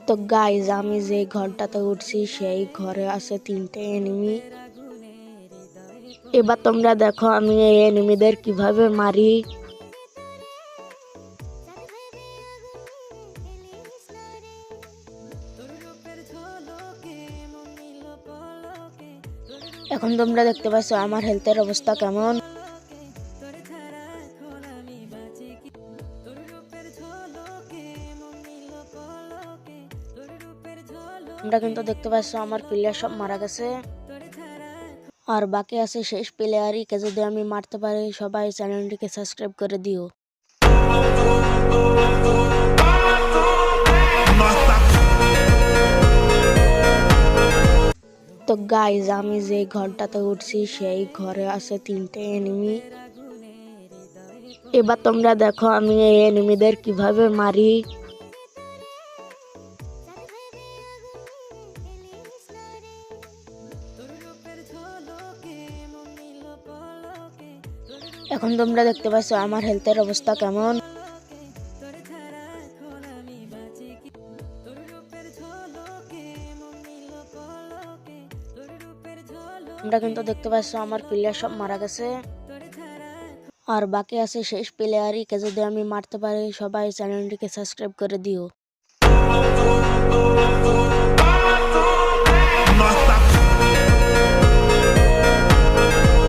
তো গাইজ আমি যে ঘরটাতে উঠছি সেই ঘরে আছে 3টে এনিমি। এবার তোমরা দেখো আমি এই এনিমিদের কিভাবে মারি। এখন তোমরা দেখতে পাচ্ছ আমার হেলথের অবস্থা কেমন। তোমরা কিন্তু দেখতে পাচ্ছ আমার প্লেয়ার সব মারা গেছে, আর বাকি আছে শেষ প্লেয়ারকে যদি আমি মারতে পারি। সবাই চ্যানেলটিকে সাবস্ক্রাইব করে দিও। তো গাইজ আমি যে ঘরটাতে উঠছি সেই ঘরে আছে 3টে এনিমি। এবার তোমরা দেখো আমি এই এনিমিদের কিভাবে মারি। এখন তোমরা দেখতে পাচ্ছ আমার হেলথের অবস্থা কেমন। তোমরা কিন্তু দেখতে পাচ্ছ আমার প্লেয়ার সব মারা গেছে, আর বাকি আছে শেষ প্লেয়ারকে যদি আমি মারতে পারি। সবাই চ্যানেলটিকে সাবস্ক্রাইব করে দিও।